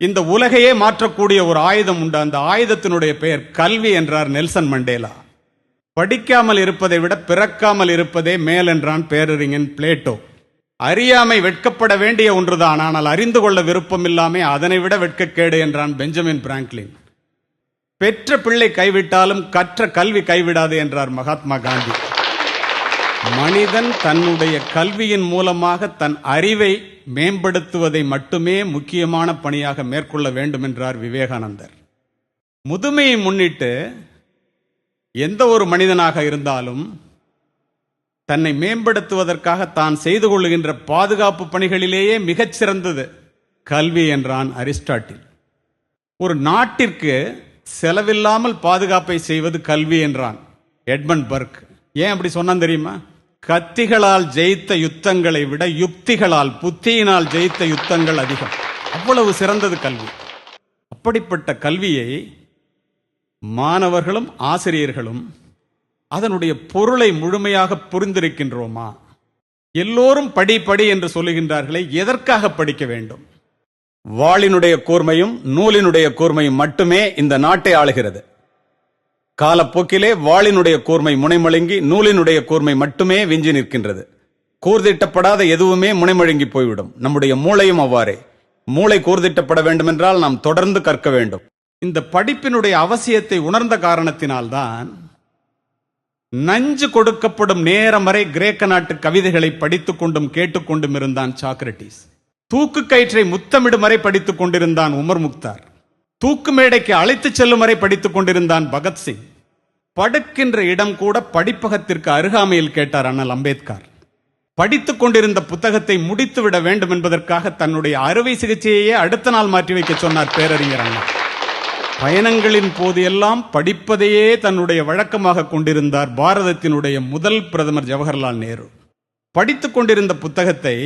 இந்த உலகையே மாற்றக்கூடிய ஒரு ஆயுதம் உண்டு. அந்த ஆயுதத்தினுடைய பெயர் கல்வி என்றார் நெல்சன் மண்டேலா. படிக்காமல் இருப்பதை விட பிறக்காமல் இருப்பதே மேல் என்றான் பேரறிஞன் பிளேட்டோ. அறியாமை வெட்கப்பட வேண்டிய ஒன்றுதான், ஆனால் அறிந்து கொள்ள விருப்பம் இல்லாமல் அதனை விட வெட்கக்கேடு என்றான் பெஞ்சமின் பிராங்க்லின். பெற்ற பிள்ளை கைவிட்டாலும் கற்ற கல்வி கைவிடாது என்றார் மகாத்மா காந்தி. மனிதன் தன்னுடைய கல்வியின் மூலமாக தன் அறிவை மேம்படுத்துவதை மட்டுமே முக்கியமான பணியாக மேற்கொள்ள வேண்டும் என்றார் விவேகானந்தர். முதுமையை முன்னிட்டு எந்த ஒரு மனிதனாக இருந்தாலும் தன்னை மேம்படுத்துவதற்காக தான் செய்து கொள்ளுகின்ற பாதுகாப்பு பணிகளிலேயே மிகச்சிறந்தது கல்வி என்றான் அரிஸ்டாட்டில். ஒரு நாட்டிற்கு செலவில்லாமல் பாதுகாப்பை செய்வது கல்வி என்றான் எட்மண்ட் பர்க். ஏன் அப்படி சொன்னான் தெரியுமா? கத்திகளால் ஜெயித்த யுத்தங்களை விட யுக்திகளால், புத்தியினால் ஜெயித்த யுத்தங்கள் அதிகம். அவ்வளவு சிறந்தது கல்வி. அப்படிப்பட்ட கல்வியை மாணவர்களும் ஆசிரியர்களும் அதனுடைய பொருளை முழுமையாக புரிந்திருக்கின்றோமா? எல்லோரும் படி படி என்று சொல்லுகின்றார்களே, எதற்காக படிக்க வேண்டும்? வாளினுடைய கூர்மையும் நூலினுடைய கூர்மையும் மட்டுமே இந்த நாட்டை ஆளுகிறது. காலப்போக்கிலே வாளினுடைய கூர்மை முனைமழுங்கி நூலினுடைய கூர்மை மட்டுமே விஞ்சி நிற்கின்றது. கூர்திட்டப்படாத எதுவுமே முனைமழுங்கி போய்விடும். நம்முடைய மூளையும் அவ்வாறே. மூளை கூர்திட்டப்பட வேண்டும் என்றால் நாம் தொடர்ந்து கற்க வேண்டும். இந்த படிப்பினுடைய அவசியத்தை உணர்ந்த காரணத்தினால்தான் நஞ்சு கொடுக்கப்படும் நேரம் வரை கிரேக்க நாட்டு கவிதைகளை படித்துக் கொண்டும் கேட்டுக்கொண்டும் இருந்தான் சாக்ரட்டிஸ். தூக்கு கயிற்றை முத்தமிடும் வரை படித்துக் கொண்டிருந்தான் உமர் முக்தார். தூக்கு மேடைக்கு அழைத்துச் செல்லும் வரை படித்துக் கொண்டிருந்தான் பகத்சிங். படுக்கின்ற இடம் கூட படிப்பகத்திற்கு அருகாமையில் கேட்டார் அண்ணல் அம்பேத்கர். படித்துக் கொண்டிருந்த புத்தகத்தை முடித்து விட வேண்டும் என்பதற்காக தன்னுடைய அறுவை சிகிச்சையே அடுத்த நாள் மாற்றி வைக்க சொன்னார் பேரறிஞர் அண்ணா. பயணங்களின் போது எல்லாம் படிப்பதையே தன்னுடைய வழக்கமாக கொண்டிருந்தார் பாரதத்தினுடைய முதல் பிரதமர் ஜவஹர்லால் நேரு. படித்துக் கொண்டிருந்த புத்தகத்தை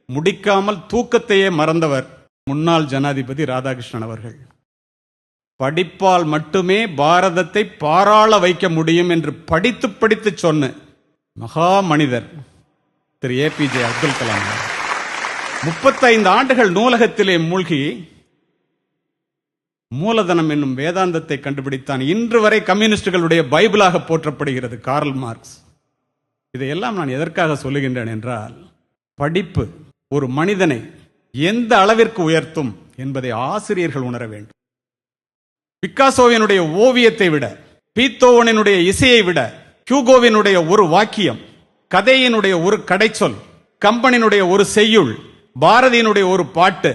முடிக்காமல் தூக்கத்தையே மறந்தவர் முன்னாள் ஜனாதிபதி ராதாகிருஷ்ணன் அவர்கள். படிப்பால் மட்டுமே பாரதத்தை பாராள வைக்க முடியும் என்று படித்து படித்து சொன்ன மகா மனிதர் திரு APJ அப்துல் கலாம். 35 ஆண்டுகள் நூலகத்திலே மூழ்கி மூலதனம் என்னும் வேதாந்தத்தை கண்டுபிடித்தான். இன்று வரை கம்யூனிஸ்டுகளுடைய பைபிளாக போற்றப்படுகிறது கார்ல் மார்க்ஸ். இதையெல்லாம் நான் எதற்காக சொல்லுகின்றேன் என்றால், படிப்பு ஒரு மனிதனை எந்த அளவிற்கு உயர்த்தும் என்பதை ஆசிரியர்கள் உணர வேண்டும். பிக்காசோவினுடைய ஓவியத்தை விட, பீத்தோவனினுடைய இசையை விட, ஹியூகோவினுடைய ஒரு வாக்கியம், கதையினுடைய ஒரு கடைச்சொல், கம்பனினுடைய ஒரு செய்யுள், பாரதியினுடைய ஒரு பாட்டு,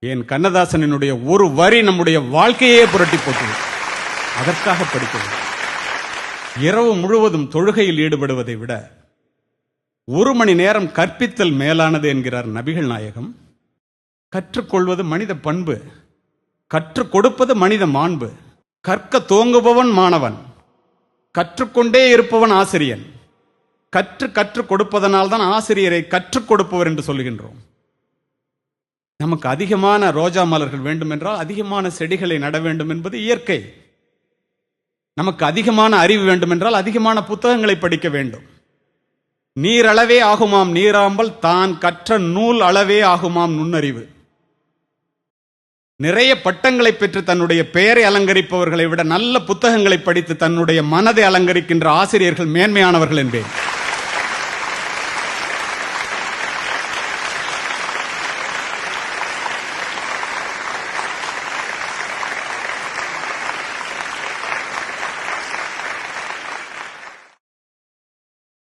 என் கண்ணதாசனினுடைய ஒரு வரி நம்முடைய வாழ்க்கையே புரட்டி போட்டது. அதற்காக படிக்கிறது. இரவு முழுவதும் தொழுகையில் ஈடுபடுவதை விட 1 மணி நேரம் கற்பித்தல் மேலானது என்கிறார் நபிகள் நாயகம். கற்றுக்கொள்வது மனித பண்பு, கற்றுக் கொடுப்பது மனித மாண்பு. கற்க தோங்குபவன் மாணவன், கற்றுக்கொண்டே இருப்பவன் ஆசிரியன். கற்றுக் கொடுப்பதனால் தான் ஆசிரியரை கற்றுக் கொடுப்பவர் என்று சொல்லுகின்றோம். நமக்கு அதிகமான ரோஜா மலர்கள் வேண்டும் என்றால் அதிகமான செடிகளை நட வேண்டும் என்பது இயற்கை. நமக்கு அதிகமான அறிவு வேண்டும் என்றால் அதிகமான புத்தகங்களை படிக்க வேண்டும். நீரளவே ஆகுமாம் நீராம்பல், தான் கற்ற நூல் அளவே ஆகுமாம் நுண்ணறிவு. நிறைய பட்டங்களை பெற்று தன்னுடைய பெயரை அலங்கரிப்பவர்களை விட நல்ல புத்தகங்களை படித்து தன்னுடைய மனதை அலங்கரிக்கின்ற ஆசிரியர்கள் மேன்மையானவர்கள் என்பேன்.